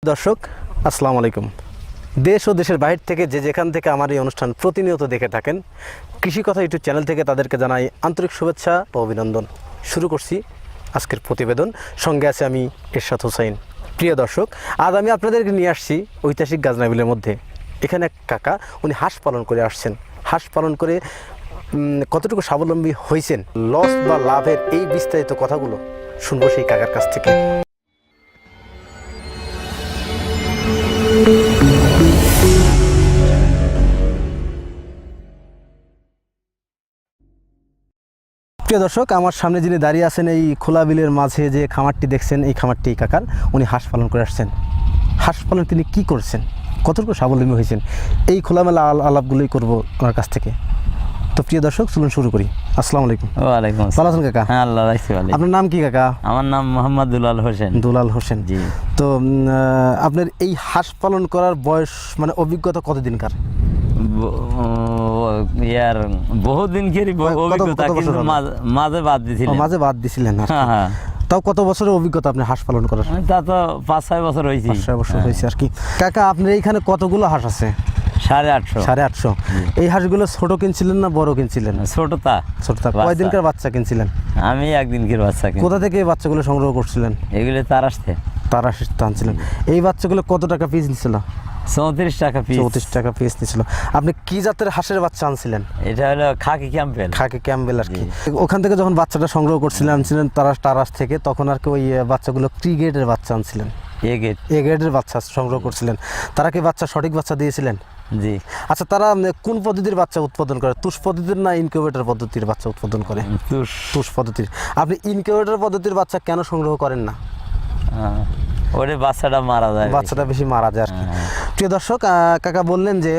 দর্শক আসসালামু আলাইকুম। দেশ ও দেশের বাইরে থেকে যেখান থেকে আমার এই অনুষ্ঠান প্রতিনিয়ত দেখে থাকেন, কৃষি কথা ইউটিউব চ্যানেল থেকে তাদেরকে জানাই আন্তরিক শুভেচ্ছা ও অভিনন্দন। শুরু করছি আজকের প্রতিবেদন। সঙ্গে আছে আমি এরশাদ হোসাইন। প্রিয় দর্শক, আজ আমি আপনাদেরকে নিয়ে আসছি ঐতিহাসিক গাজনাবিলের মধ্যে। এখানে এক কাকা, উনি হাঁস পালন করে আসছেন। হাঁস পালন করে কতটুকু স্বাবলম্বী হয়েছেন, লস বা লাভের এই বিস্তারিত কথাগুলো শুনবো সেই কাকার কাছ থেকে। প্রিয় দর্শক, আমার সামনে যিনি দাঁড়িয়ে আছেন, এই খোলা বিলের মাঝে যে খামারটি দেখছেন, এই খামারটি কাকার। উনি হাঁস পালন করে আসছেন। হাঁস পালন তিনি কী করছেন, কতটুকু স্বাবলম্বী হয়েছেন, এই খোলামেলা আলাপগুলোই করবো ওনার কাছ থেকে। তো প্রিয় দর্শক, চলুন শুরু করি। আসসালামু আলাইকুম। ওয়ালাইকুম আসসালাম। ভালো আছেন কাকা? হ্যাঁ, আল্লাহ রাখছি ভালো। আপনার নাম কি কাকা? আমার নাম মোহাম্মদ দুলাল হোসেন। দুলাল হোসেন, জি। তো আপনার এই হাঁস পালন করার বয়স মানে অভিজ্ঞতা কতদিনকার? ইয়ার বহুদিন কেরই অভিজ্ঞতা, কিন্তু মাঝে বাদ দিছিলেন। মাঝে বাদ দিছিলেন। হ্যাঁ। তাও কত বছরের অভিজ্ঞতা আপনি হাঁস পালন করার? তা তো 5-6 বছর হয়েছে। 5-6 বছর হয়েছে আর কি। কাকা, আপনার এইখানে কতগুলো হাঁস আছে? 850। 850। এই হাঁসগুলো ছোট কিনছিলেন না বড় কিনছিলেন? ছোটটা। কয়দিনকার বাচ্চা কিনছিলেন? আমি একদিনকার বাচ্চা কিনছি। কোথা থেকে এই বাচ্চাগুলো সংগ্রহ করছিলেন? এগুলো তার আসতে আনছিলেন। এই বাচ্চাগুলো কত টাকা পিস নিছিল? 34 টাকা পিস। 34 টাকা পিস নিছিল। আপনি কি জাতের হাঁসের বাচ্চা আনছিলেন? এটা হলো খাকি ক্যাম্পেল আর কি। ওখান থেকে যখন বাচ্চাটা সংগ্রহ করছিলেন, আনছিলেন তারাস থেকে, তখন আর কি ওই বাচ্চাগুলো প্রি গ্রেডের বাচ্চা আনছিলেন, এ গ্রেডের বাচ্চা সংগ্রহ করছিলেন। তারা কি সঠিক বাচ্চা দিয়েছিলেন? জি। আচ্ছা, তারা কোন পদ্ধতির বাচ্চা উৎপাদন করে? তুষ পদ্ধতির না ইনকিউবেটর পদ্ধতির বাচ্চা উৎপাদন করে? তুষ পদ্ধতির। আপনি ইনকিউবেটর পদ্ধতির বাচ্চা কেন সংগ্রহ করেন না? ওরে বাচ্চাটা মারা যায়, বাচ্চাটা বেশি মারা যায় আর কি। প্রিয় দর্শক, কাকা বললেন যে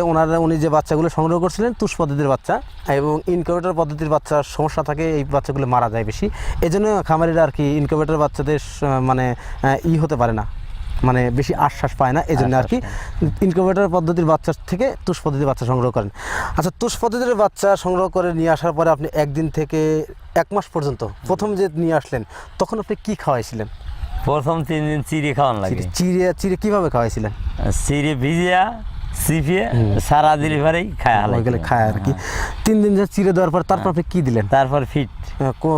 উনি যে বাচ্চাগুলো সংগ্রহ করছিলেন তুষ পদ্ধতির বাচ্চা, এবং ইনকিউবেটর পদ্ধতির বাচ্চার সমস্যা থাকে, এই বাচ্চাগুলো মারা যায় বেশি। এই জন্য খামারিরা আর কি ইনকিউবেটর বাচ্চাদের মানে হতে পারে না, মানে বেশি আশ্বাস পায় না। এই জন্য আর কি ইনকিউবেটর পদ্ধতির বাচ্চার থেকে তুষ পদ্ধতির বাচ্চা সংগ্রহ করেন। আচ্ছা, তুষ পদ্ধতির বাচ্চা সংগ্রহ করে নিয়ে আসার পরে আপনি 1 দিন থেকে 1 মাস পর্যন্ত প্রথম যে নিয়ে আসলেন, তখন আপনি কি খাওয়াইছিলেন? প্রথম 3 দিন চিড়ে খাওয়ানো লাগে। চিড়ে কিভাবে খাওয়াইছিলেন? চিড়ে ভিজিয়া চিপিয়ে সারা ডেলিভারি খায় আর কি। 3 দিন যে চিড়ে দেওয়ার পর তারপর আপনি কি দিলেন? তারপর ফিট।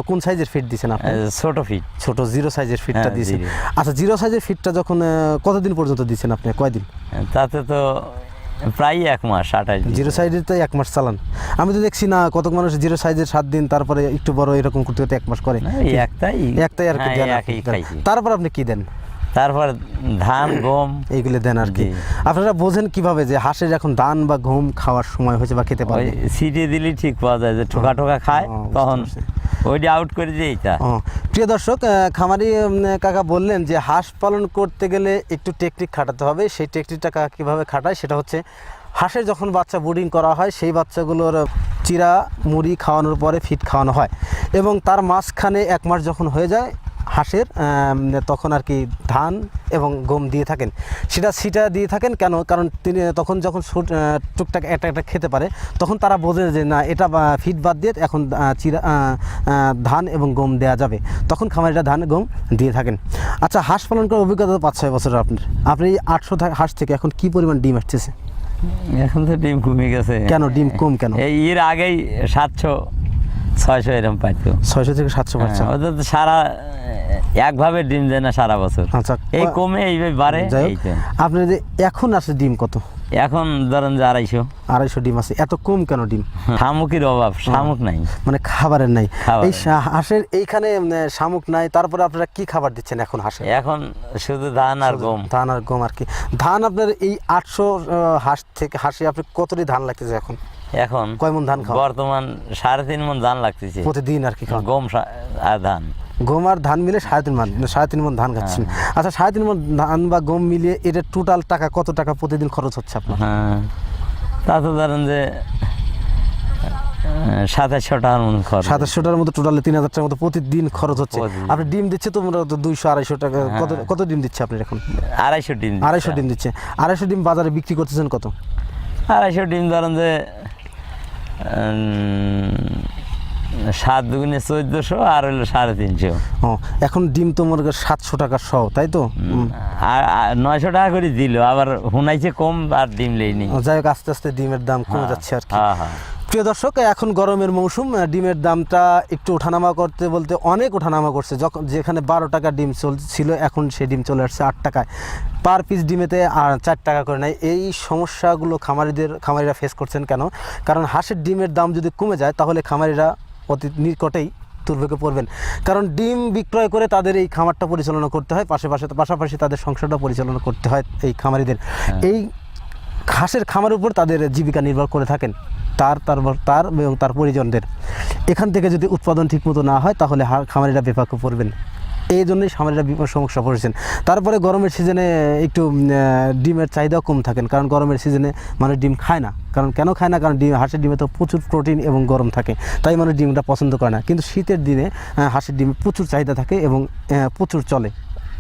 কোন সাইজের ফিট দিয়েছেন আপনি? ছোট ফিট, ছোট 0 সাইজের ফিটটা দিয়েছেন। আচ্ছা, 0 সাইজের ফিটটা যখন কতদিন পর্যন্ত দিয়েছেন আপনি, কয়দিন? তাতে তো প্রায় 1 মাস 28 দিন। 0 সাইজের তো 1 মাস চালান। আমি তো দেখছি না কত মানুষ 0 সাইজের 7 দিন, তারপরে একটু বড় এরকম করতে 1 মাস করে। একটাই আর কি। তারপর আপনি কি দেন? তারপর ধান গম এইগুলো দেন আর কি। আপনারা বোঝেন কিভাবে যে হাঁসের এখন ধান বা গম খাওয়ার সময় হয়েছে বা খেতে পারে? ছিটিয়ে দিলেই ঠিক পাওয়া যায়, যে ঠোকা খায় তখন ওইটা আউট করে দিয়ে এটা। প্রিয় দর্শক, খামারি কাকা বললেন যে হাঁস পালন করতে গেলে একটু টেকনিক খাটাতে হবে। সেই টেকনিকটা কাকা কীভাবে খাটায়, সেটা হচ্ছে হাঁসের যখন বাচ্চা ব্রুডিং করা হয়, সেই বাচ্চাগুলোর চিরা মুড়ি খাওয়ানোর পরে ফিট খাওয়ানো হয়, এবং তার মাঝখানে 1 মাস যখন হয়ে যায় হাঁসের, তখন আর কি ধান এবং গম দিয়ে থাকেন। সেটা দিয়ে থাকেন কেন? কারণ তিনি তখন যখন টুকটাক একটা খেতে পারে, তখন তারা বোঝে যে না, এটা ফিট বাদ দিয়ে এখন ধান এবং গম দেওয়া যাবে, তখন খামারিরা ধান গম দিয়ে থাকেন। আচ্ছা, হাঁস পালন করার অভিজ্ঞতা 5-6 বছর আপনি 800 হাঁস থেকে এখন কি পরিমাণ ডিম আসতেছে? এখন তো ডিম কমে গেছে। কেন ডিম কম কেন? এর আগেই 700-600 এরকম পাইতো। 600 থেকে 700 বাচ্চা। ওদের তো সারা একভাবে ডিম দেয় না সারা বছর। আচ্ছা, এই কমে এইভাবে বাড়ে। আপনি যে এখন আসে ডিম কত? এখন ধরেন যে 250 ডিম আছে। এত কম কেন ডিম? শামুকের অভাব, শামুক নাই, মানে খাবারের নাই। এই হাঁসের এইখানে শামুক নাই, তারপরে আপনারা কি খাবার দিচ্ছেন এখন হাঁসে? এখন শুধু ধান আর গম আর কি। ধান আপনার এই 800 হাঁসে আপনি কতটি ধান লাগতেছে এখন? এখন কয় মণ ধান খাওয়া? বর্তমান 3.5 মণ ধান লাগতেছে প্রতিদিন আর কি। গম আর ধান, গম আর ধান মিলে 3.5 মণ ধান খাচ্ছেন। আচ্ছা, 3.5 মণ ধান বা গম মিলিয়ে এটা টোটাল টাকা কত টাকা প্রতিদিন খরচ হচ্ছে আপনার? তা তো ধরেন যে 2700 টাকার মতো খরচ। 2700 টাকার মতো টোটালে 3000 টাকার মতো প্রতিদিন খরচ হচ্ছে। আপনি ডিম দিচ্ছে তো 200-250 টাকা। কত ডিম দিচ্ছে আপনি এখন? 250 ডিম। 250 ডিম দিচ্ছে। 250 ডিম বাজারে বিক্রি করতেছেন কত? 250 ডিম ধরেন যে 7 দুগুণে 1400 আর হলো 350। ও এখন ডিম তো মনে করেন 700 টাকা সহ, তাই তো? আর 900 টাকা করে দিল, আবার হুনাইছে কম আর ডিম লেইনি। যাই হোক, আস্তে আস্তে ডিমের দাম কমে যাচ্ছে আর কি। হ্যাঁ হ্যাঁ। প্রিয় দর্শক, এখন গরমের মৌসুম, ডিমের দামটা একটু ওঠানামা করতে বলতে অনেক ওঠানামা করছে। যখন যেখানে 12 টাকা ডিম চলছিল, এখন সেই ডিম চলে আসছে 8 টাকায়। পার পিস ডিমেতে 4 টাকা করে নেয়। এই সমস্যাগুলো খামারিরা ফেস করছেন কেন? কারণ হাঁসের ডিমের দাম যদি কমে যায় তাহলে খামারিরা অতি নিকটেই দুর্ভোগে পড়বেন। কারণ ডিম বিক্রয় করে তাদের এই খামারটা পরিচালনা করতে হয়, পাশাপাশি তাদের সংসারটা পরিচালনা করতে হয় এই খামারিদের। এই হাঁসের খামারের উপর তাদের জীবিকা নির্ভর করে থাকেন, তার এবং তার পরিজনদের। এখান থেকে যদি উৎপাদন ঠিকমতো না হয় তাহলে খামারিরা বিপাকে পড়বেন। এই জন্যই খামারিরা সমস্যা পড়েছেন। তারপরে গরমের সিজনে একটু ডিমের চাহিদাও কম থাকেন, কারণ গরমের সিজনে মানুষ ডিম খায় না। কেন খায় না? কারণ হাঁসের ডিমে তো প্রচুর প্রোটিন এবং গরম থাকে, তাই মানুষ ডিমটা পছন্দ করে না। কিন্তু শীতের দিনে হাঁসের ডিমে প্রচুর চাহিদা থাকে এবং প্রচুর চলে,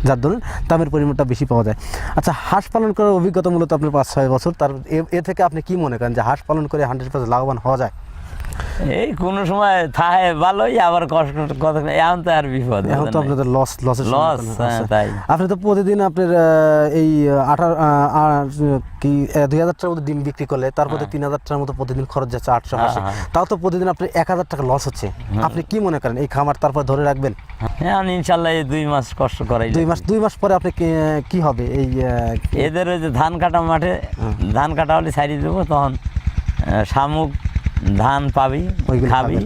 যার ধরুন দামের পরিমাণটা বেশি পাওয়া যায়। আচ্ছা, হাঁস পালন করার অভিজ্ঞতা মূলত আপনার 5-6 বছর, তার এ থেকে আপনি কি মনে করেন যে হাঁস পালন করে 100% লাভবান হওয়া যায়? এই কোনো সময় থাকে ভালোই, আবার কষ্ট কথা এখন তো আর বিপদ। এখন তো আপনাদের লস। তাই আপনি তো প্রতিদিন আপনার এই 2000 টাকার মতো ডিম বিক্রি করলে তারপরে 3000 টাকার মতো প্রতিদিন খরচ যাচ্ছে 800 হাঁসে। তাও তো প্রতিদিন আপনার 1000 টাকা লস হচ্ছে। আপনি কি মনে করেন এই খামার তারপর ধরে রাখবেন? হ্যাঁ, ইনশাল্লাহ এই 2 মাস কষ্ট করাই। 2 মাস পরে আপনি কি হবে? এই এদের ওই যে ধান কাটা মাঠে ধান কাটা হলে ছাড়িয়ে দেবো, তখন শামুক ধান পাবি, খাবি,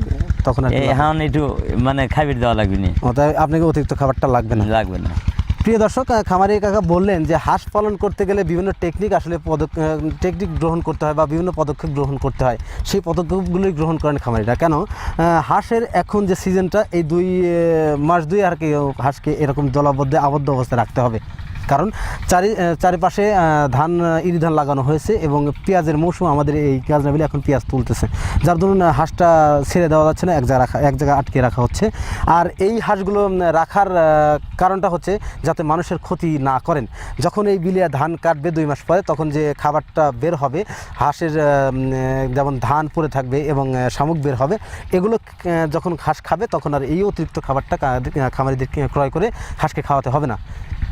তখন এখন একটু মানে খাবির দেওয়া লাগবে না। তাই আপনাকে অতিরিক্ত খাবারটা লাগবে না। প্রিয় দর্শক, খামারি কাকা বললেন যে হাঁস পালন করতে গেলে বিভিন্ন টেকনিক গ্রহণ করতে হয় বা বিভিন্ন পদক্ষেপ গ্রহণ করতে হয়। সেই পদক্ষেপগুলোই গ্রহণ করেন খামারিরা। কেন? হাঁসের এখন যে সিজনটা, এই 2 মাস আর কি হাঁসকে এরকম আবদ্ধ অবস্থায় রাখতে হবে। কারণ চারিপাশে ইরি ধান লাগানো হয়েছে এবং পেঁয়াজের মৌসুম, আমাদের এই গাজনাবিলে এখন পেঁয়াজ তুলতেছে, যার ধরুন হাঁসটা ছেড়ে দেওয়া যাচ্ছে না, এক জায়গায় আটকে রাখা হচ্ছে। আর এই হাঁসগুলো রাখার কারণটা হচ্ছে যাতে মানুষের ক্ষতি না করেন। যখন এই বিলিয়া ধান কাটবে 2 মাস পরে, তখন যে খাবারটা বের হবে হাঁসের, যেমন ধান পড়ে থাকবে এবং শামুক বের হবে, এগুলো যখন হাঁস খাবে তখন আর এই অতিরিক্ত খাবারটা খামারিদের ক্রয় করে হাঁসকে খাওয়াতে হবে না।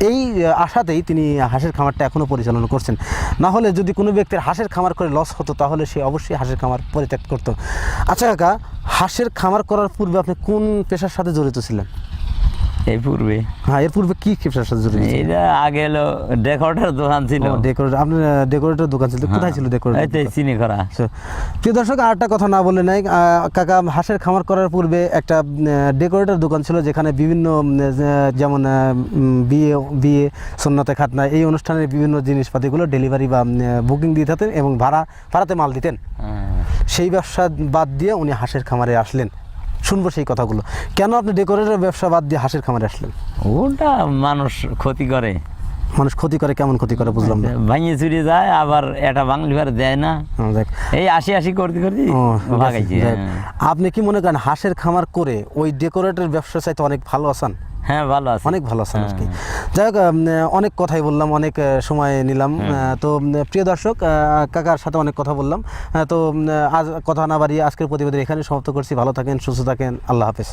এই আশাতেই তিনি হাঁসের খামারটা এখনও পরিচালনা করছেন। না হলে যদি কোনো ব্যক্তির হাঁসের খামার করে লস হতো তাহলে সে অবশ্যই হাঁসের খামার পরিত্যাগ করতো। আচ্ছা কাকা, হাঁসের খামার করার পূর্বে আপনি কোন পেশার সাথে জড়িত ছিলেন? এই পূর্বে? হ্যাঁ, এর পূর্বে কি পেশার সাথে জড়িত? এটা আগে হলো ডেকোরেটর দোকান ছিল। আপনার ডেকোরেটর দোকান ছিল? কোথায় ছিল ডেকোরেটর? চিনি করা। প্রিয় দর্শক, আরেকটা কথা না বললে নাই, কাকা হাঁসের খামার করার পূর্বে একটা ডেকোরেটর দোকান ছিল, যেখানে বিভিন্ন যেমন বিয়ে সুন্নতে খাতনা, এই অনুষ্ঠানের বিভিন্ন জিনিসপাতিগুলো ডেলিভারি বা বুকিং দিয়ে থাকতেন এবং ভাড়াতে মাল দিতেন। সেই ব্যবসা বাদ দিয়ে উনি হাঁসের খামারে আসলেন। শুনবো সেই কথাগুলো। কেন আপনি ডেকোরেটর ব্যবসা বাদ দিয়ে হাঁসের খামারে আসলেন? ওটা মানুষ ক্ষতি করে। মানুষ ক্ষতি করে? কেমন ক্ষতি করে বুঝলাম না। ভাঙিয়ে চুরিয়ে যায়, আবার এটা বাঙালি ভাড়া দেয় না, এই আসি করতে ভাগাইছে। আপনি কি মনে করেন হাঁসের খামার করে ওই ডেকোরেটর ব্যবসা চাইতে অনেক ভালো আছেন? হ্যাঁ, ভালো আছে, অনেক ভালো আছেন আর কি। যাই হোক, অনেক কথাই বললাম, অনেক সময় নিলাম। তো প্রিয় দর্শক, কাকার সাথে অনেক কথা বললাম। তো আজ কথা না বাড়িয়ে আজকের প্রতিবেদন এখানে সমাপ্ত করছি। ভালো থাকেন, সুস্থ থাকেন, আল্লাহ হাফেজ।